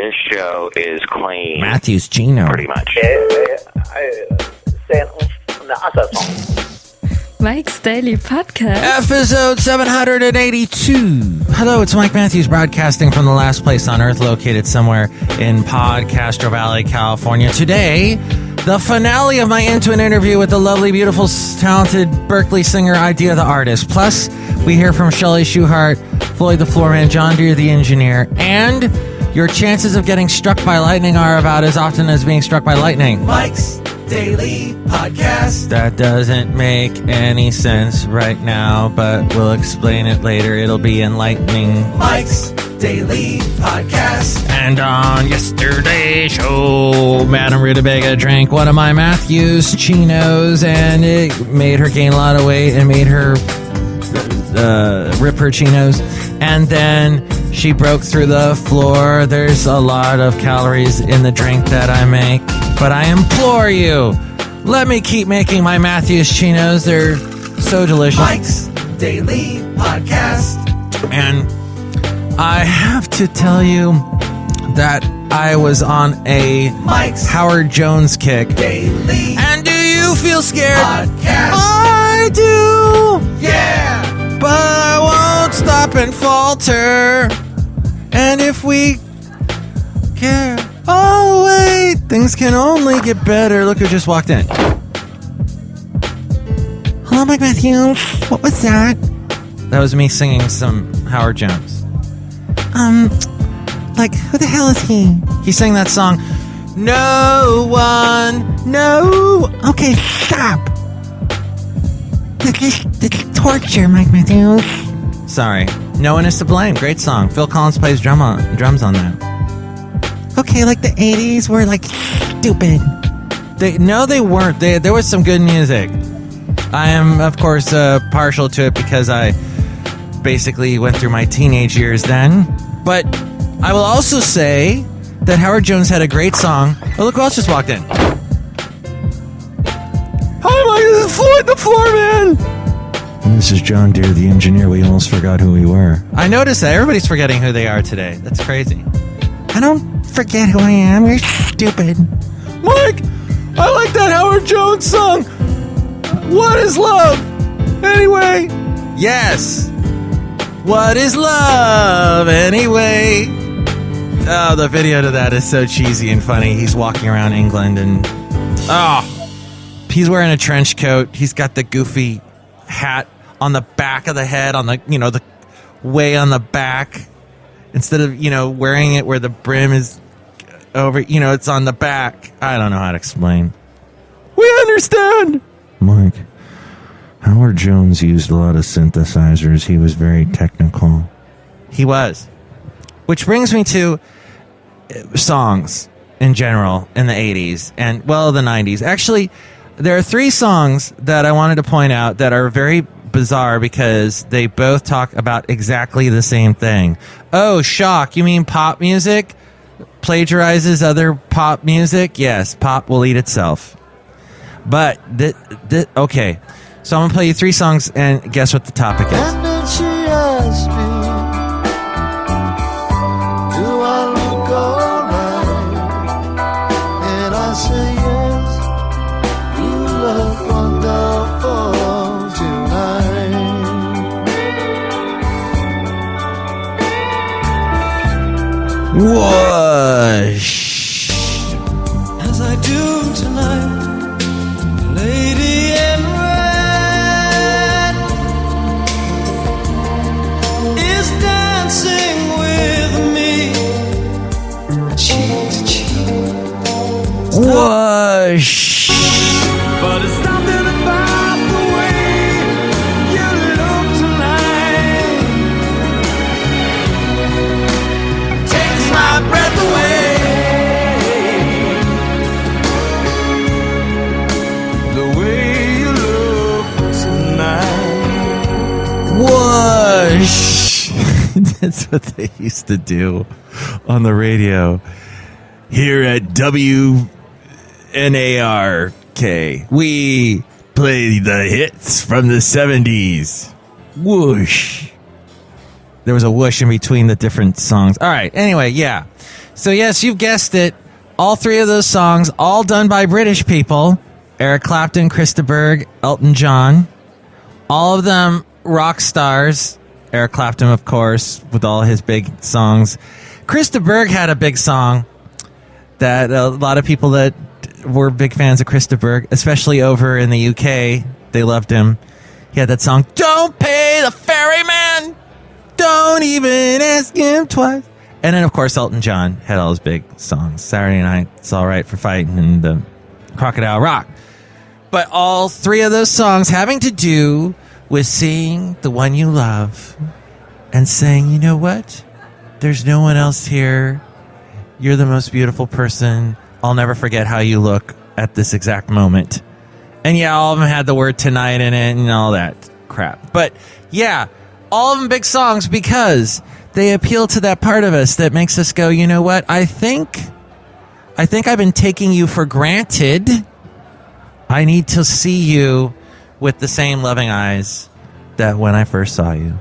This show is clean. Matthews Chino. Pretty much. Mike's Daily Podcast. Episode 782. Hello, it's Mike Matthews broadcasting from the last place on earth located somewhere in Podcastro Valley, California. Today, the finale of my Into an interview with the lovely, beautiful, talented Berkeley singer Idea the artist. Plus, we hear from Chely Shoehart, Floyd the Floorman, John Deere the engineer, and your chances of getting struck by lightning are about as often as being struck by lightning. Mike's Daily Podcast. That doesn't make any sense right now, but we'll explain it later. It'll be enlightening. Mike's Daily Podcast. And on yesterday's show, Madame Rutabaga drank one of my Matthews Chinos, and it made her gain a lot of weight and made her rip her chinos. And then she broke through the floor. There's a lot of calories in the drink that I make, but I implore you, let me keep making my Matthews Chinos. They're so delicious. Mike's Daily Podcast. And I have to tell you that I was on a Mike's Howard Jones kick. Daily. And do you feel scared? Podcast. I do. Yeah. But I won't stop and falter. And if we care, oh wait, things can only get better. Look who just walked in. Hello, Mike Matthews. What was that? That was me singing some Howard Jones. Like, who the hell is he? He sang that song, No One, No. Okay, stop. This is torture, Mike Matthews. Sorry. No one is to blame. Great song. Phil Collins plays drums on that. Okay, like the 80s were like stupid. They weren't. There was some good music. I am, of course, partial to it because I basically went through my teenage years then. But I will also say that Howard Jones had a great song. Oh, look who else just walked in. Hi, Mike. This is Floyd the Floorman. And this is John Deere the engineer. We almost forgot who we were. I noticed that. Everybody's forgetting who they are today. That's crazy. I don't forget who I am. You're stupid. Mike, I like that Howard Jones song. What is love? Anyway. Yes. What is love anyway? Oh, the video to that is so cheesy and funny. He's walking around England and he's wearing a trench coat. He's got the goofy hat on the back of the head, on the, the way on the back, instead of, wearing it where the brim is over, it's on the back. I don't know how to explain. We understand. Mike, Howard Jones used a lot of synthesizers. He was very technical. He was. Which brings me to songs in general in the 80s and, well, the 90s. Actually, there are 3 songs that I wanted to point out that are very bizarre because they both talk about exactly the same thing. Oh, shock. You mean pop music plagiarizes other pop music? Yes, pop will eat itself. But, okay. So I'm going to play you 3 songs and guess what the topic is. And then she asked me, do I look alright? And I say yes, you look wonderful tonight. Whoosh. As I do tonight, lady in red is dancing with me, cheek to cheek. Whoosh. But it's something about the way you look tonight takes my breath away. The way you look tonight. Whoosh. That's what they used to do on the radio here at WNARK. We play the hits from the 70s. Whoosh. There was a whoosh in between the different songs. All right. Anyway, yeah. So yes, you've guessed it. All three of those songs, all done by British people. Eric Clapton, Krista Berg, Elton John. All of them rock stars. Eric Clapton, of course, with all his big songs. Krista Berg had a big song that a lot of people that were big fans of Krista Berg, especially over in the UK, they loved him. He had that song, Don't Pay the Ferryman, Don't Even Ask Him Twice. And then, of course, Elton John had all his big songs. Saturday Night, It's All Right for Fighting, and Crocodile Rock. But all three of those songs having to do with seeing the one you love and saying, you know what? There's no one else here. You're the most beautiful person. I'll never forget how you look at this exact moment. And yeah, all of them had the word tonight in it and all that crap. But yeah, all of them big songs because they appeal to that part of us that makes us go, you know what? I think I've been taking you for granted. I need to see you with the same loving eyes that when I first saw you.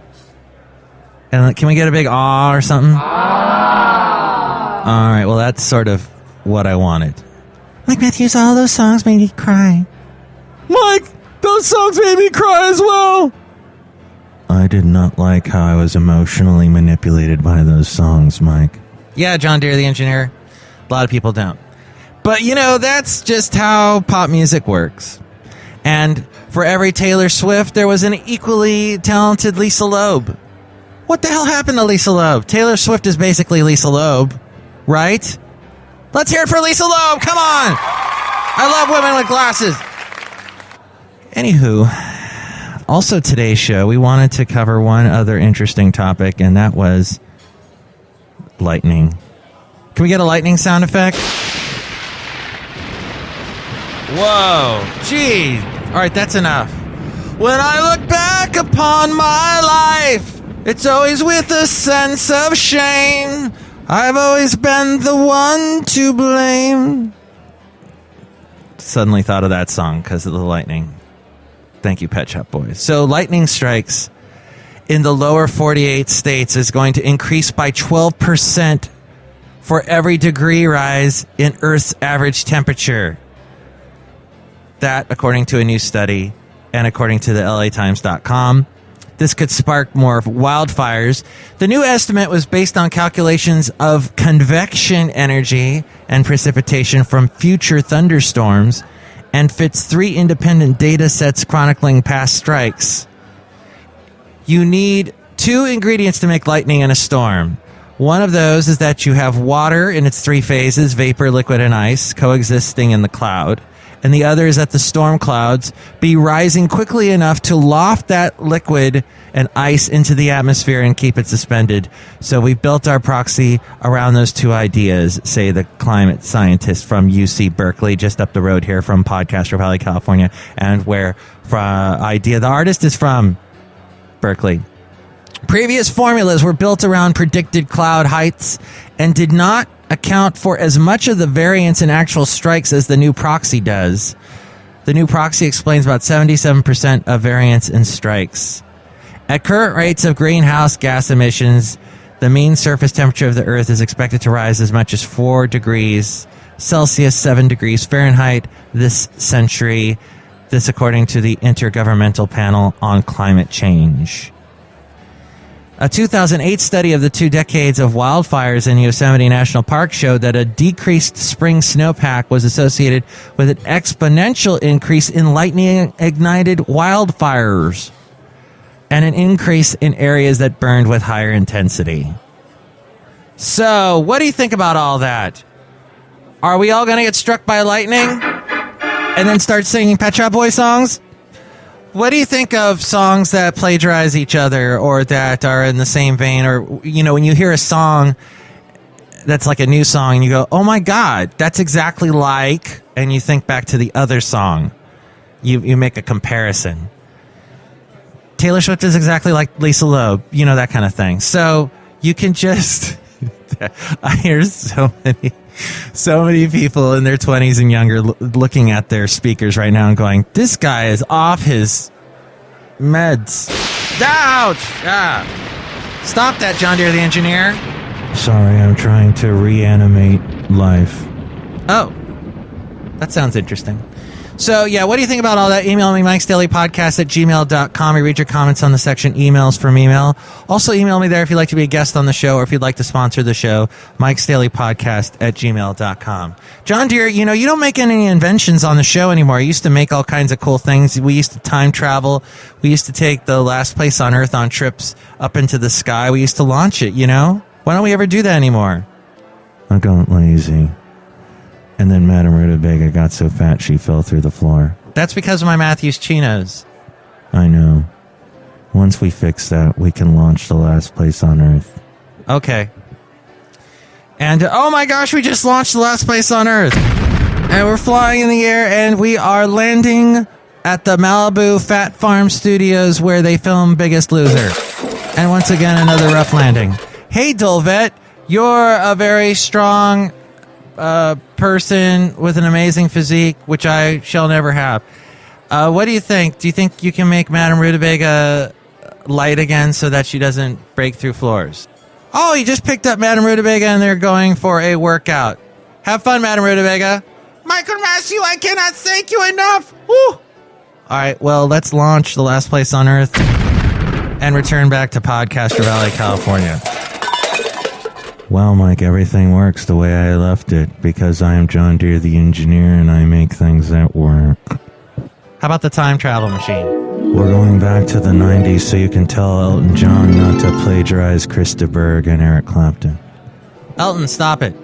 And can we get a big ah or something? Ah. All right, well, that's sort of what I wanted. Mike Matthews, all those songs made me cry. Mike, those songs made me cry as well. I did not like how I was emotionally manipulated by those songs, Mike. Yeah, John Deere, the engineer. A lot of people don't. But, you know, that's just how pop music works. And for every Taylor Swift, there was an equally talented Lisa Loeb. What the hell happened to Lisa Loeb? Taylor Swift is basically Lisa Loeb, right? Let's hear it for Lisa Loeb. Come on. I love women with glasses. Anywho, also today's show, we wanted to cover one other interesting topic, and that was lightning. Can we get a lightning sound effect? Whoa. Gee. All right, that's enough. When I look back upon my life, it's always with a sense of shame. I've always been the one to blame. Suddenly thought of that song because of the lightning. Thank you, Pet Shop Boys. So lightning strikes in the lower 48 states is going to increase by 12% for every degree rise in Earth's average temperature. That, according to a new study and according to the LATimes.com. This could spark more wildfires. The new estimate was based on calculations of convection energy and precipitation from future thunderstorms and fits 3 independent data sets chronicling past strikes. You need 2 ingredients to make lightning in a storm. One of those is that you have water in its 3 phases, vapor, liquid, and ice, coexisting in the cloud. And the other is that the storm clouds be rising quickly enough to loft that liquid and ice into the atmosphere and keep it suspended. So we built our proxy around those 2 ideas, say the climate scientist from UC Berkeley, just up the road here from Podcastro Valley, California, and where the artist is from Berkeley. Previous formulas were built around predicted cloud heights and did not account for as much of the variance in actual strikes as the new proxy does. The new proxy explains about 77% of variance in strikes. At current rates of greenhouse gas emissions, the mean surface temperature of the Earth is expected to rise as much as 4 degrees Celsius, 7 degrees Fahrenheit this century. This according to the Intergovernmental Panel on Climate Change. A 2008 study of the 2 decades of wildfires in Yosemite National Park showed that a decreased spring snowpack was associated with an exponential increase in lightning-ignited wildfires and an increase in areas that burned with higher intensity. So, what do you think about all that? Are we all going to get struck by lightning and then start singing Pet Shop Boys songs? What do you think of songs that plagiarize each other or that are in the same vein? Or, you know, when you hear a song that's like a new song and you go, oh my God, that's exactly like, and you think back to the other song. You make a comparison. Taylor Swift is exactly like Lisa Loeb, you know, that kind of thing. So you can just, I hear so many people in their 20s and younger looking at their speakers right now and going, this guy is off his meds. Ouch! Ah. Stop that, John Deere the engineer. Sorry, I'm trying to reanimate life. Oh, that sounds interesting. So, yeah, what do you think about all that? Email me, mikesdailypodcast@gmail.com. You read your comments on the section emails from email. Also, email me there if you'd like to be a guest on the show or if you'd like to sponsor the show, mikesdailypodcast@gmail.com. John Deere, you don't make any inventions on the show anymore. I used to make all kinds of cool things. We used to time travel. We used to take the last place on Earth on trips up into the sky. We used to launch it, Why don't we ever do that anymore? I got lazy. And then Madame Rutabaga got so fat she fell through the floor. That's because of my Matthews chinos. I know. Once we fix that, we can launch the last place on Earth. Okay. And, oh my gosh, we just launched the last place on Earth. And we're flying in the air, and we are landing at the Malibu Fat Farm Studios where they film Biggest Loser. And once again, another rough landing. Hey, Dulvet, you're a very strong person with an amazing physique, which I shall never have. What do you think? Do you think you can make Madame Rutabaga light again so that she doesn't break through floors? Oh, you just picked up Madame Rutabaga and they're going for a workout. Have fun, Madame Rutabaga. Michael Matthew, I cannot thank you enough. Woo! All right, well, let's launch the last place on Earth and return back to Podcaster Valley, California. Well, Mike, everything works the way I left it because I am John Deere the engineer and I make things that work. How about the time travel machine? We're going back to the 90s so you can tell Elton John not to plagiarize Chris de Burgh and Eric Clapton. Elton, stop it.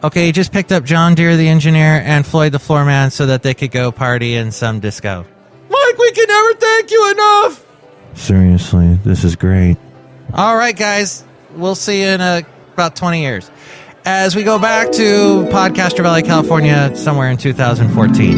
Okay, you just picked up John Deere the engineer and Floyd the Floorman so that they could go party in some disco. Mike, we can never thank you enough! Seriously, this is great. All right, guys. We'll see you in about 20 years. As we go back to Podcaster Valley, California, somewhere in 2014.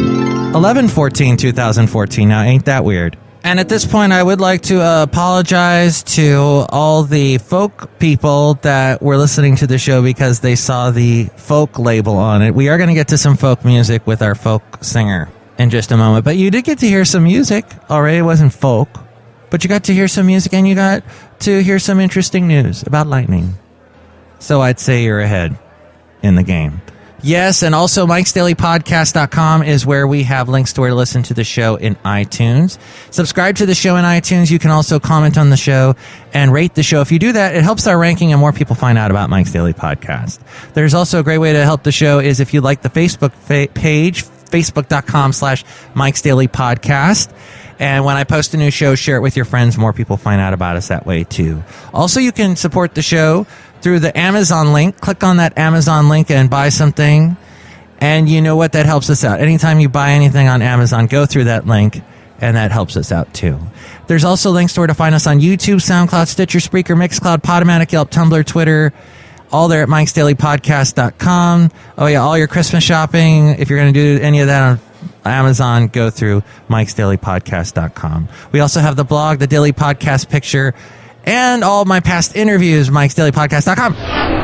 11/14/2014. Now, ain't that weird? And at this point, I would like to apologize to all the folk people that were listening to the show because they saw the folk label on it. We are going to get to some folk music with our folk singer in just a moment. But you did get to hear some music already. It wasn't folk. But you got to hear some music and you got to hear some interesting news about lightning. So I'd say you're ahead in the game. Yes, and also MIKEs-DAILY-PODCAST.com is where we have links to where to listen to the show in iTunes. Subscribe to the show in iTunes. You can also comment on the show and rate the show. If you do that, it helps our ranking and more people find out about Mike's Daily Podcast. There's also a great way to help the show is if you like the Facebook page, facebook.com/MIKEs-DAILY-Podcast. And when I post a new show, share it with your friends. More people find out about us that way, too. Also, you can support the show through the Amazon link. Click on that Amazon link and buy something. And you know what? That helps us out. Anytime you buy anything on Amazon, go through that link, and that helps us out, too. There's also links to where to find us on YouTube, SoundCloud, Stitcher, Spreaker, Mixcloud, Podomatic, Yelp, Tumblr, Twitter, all there at MIKEs-DAILY-PODCAST.com. Oh, yeah, all your Christmas shopping. If you're going to do any of that on Amazon, go through MIKEs-DAILY-PODCAST.com. We also have the blog, the Daily Podcast Picture, and all my past interviews, MIKEs-DAILY-PODCAST.com.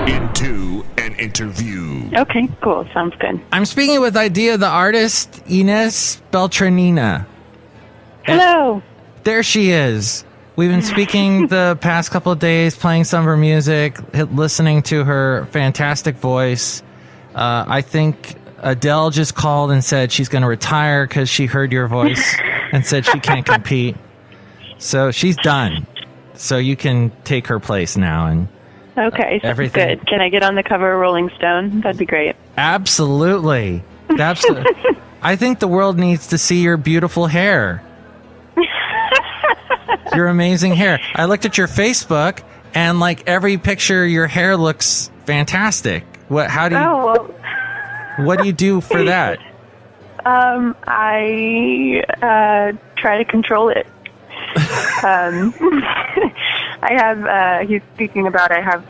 Into an interview. Okay, cool. Sounds good. I'm speaking with Idea the artist, Ines Beltranina. Hello. There she is. We've been speaking the past couple of days, playing some of her music, listening to her fantastic voice. I think Adele just called and said she's going to retire because she heard your voice and said she can't compete. So she's done. So you can take her place now. And okay, everything. Good. Can I get on the cover of Rolling Stone? That'd be great. Absolutely. Absolutely. I think the world needs to see your beautiful hair. Your amazing hair. I looked at your Facebook, and like every picture, your hair looks fantastic. What do you do for that? I try to control it. I have, he's speaking about, I have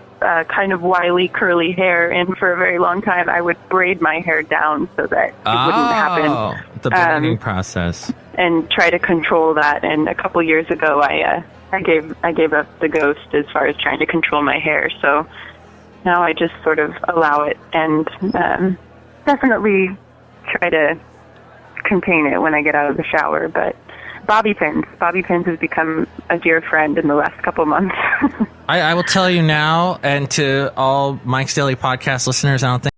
kind of wily, curly hair, and for a very long time I would braid my hair down so that it wouldn't happen. The braiding process. And try to control that. And a couple years ago, I gave up the ghost as far as trying to control my hair. So now I just sort of allow it and definitely try to contain it when I get out of the shower. But bobby pins. Bobby pins has become a dear friend in the last couple months. I will tell you now, and to all Mike's Daily Podcast listeners, I don't think